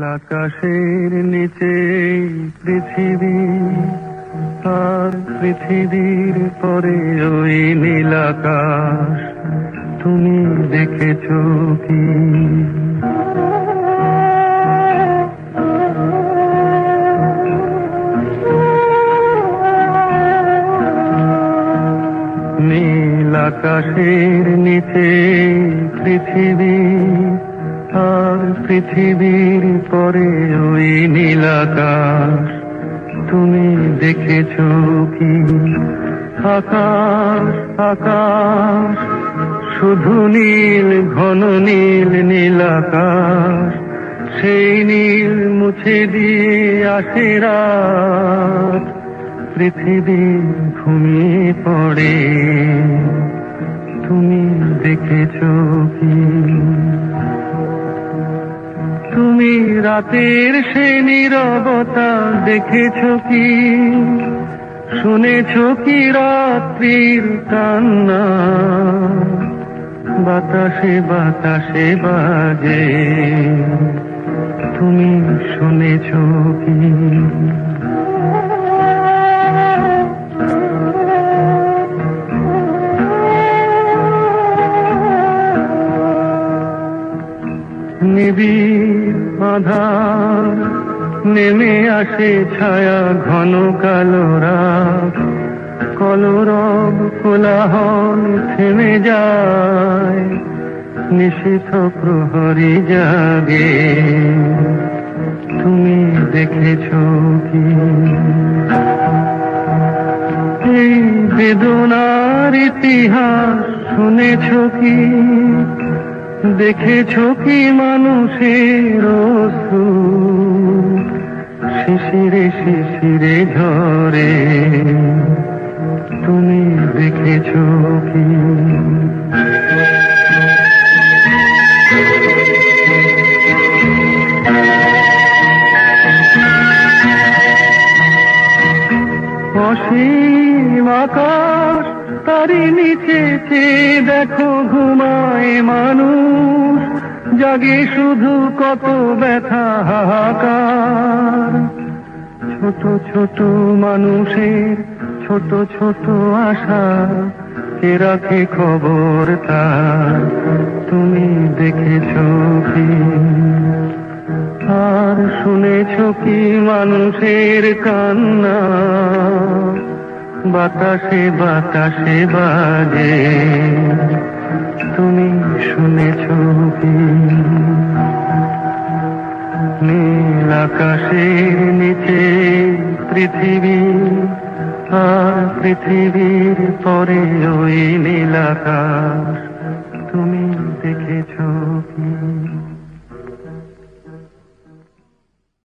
আকাশের নিচে পৃথিবী, আর পৃথিবীর পরে ওই নীল আকাশ, তুমি দেখেছো কি? নীল আকাশের নিচে পৃথিবী, আর পৃথিবীর পরে ওই নীল আকাশ, তুমি দেখেছো কি? আকাশ আকাশ শুধু নীল, ঘন নীল নীল আকাশ, সেই নীল মুছে দিয়ে আসে রাত, পৃথিবী ঘুমিয়ে পড়ে, তুমি দেখেছো কি? তুমি রাতের সে নীরবতা দেখেছো কি? শুনেছো কি রাত্রির কান্না, বাতাসে বাতাসে বাজে, তুমি শুনেছো কি? নিবিড় আঁধার নেমে আসে ছায়া, ঘন কালো রাত, কলরব কোলাহল থেমে যায়, নিশীথ প্রহরী জাগে, তুমি দেখেছো কি? এই বেদনার ইতিহাস শুনেছো কি? দেখেছো কি মানুষের অশ্রু শিশিরে শিশিরে ঝরে, তুমি দেখেছো কি? অসীম আকাশ, তারই নিচে চেয়ে দেখো ঘুমায় মানুষ, জাগে শুধু কত ব্যথা হাহাকার, ছোট ছোট মানুষের ছোট ছোট আশা, কে রাখে খবর তার, তুমি দেখেছো কি? আর শুনেছো কি মানুষের কান্না, বাতাসে বাতাসে বাজে, তুমি শুনেছো কি? নীল আকাশের নিচে পৃথিবী, আর পৃথিবীর পরে ওই নীল আকাশ, তুমি দেখেছো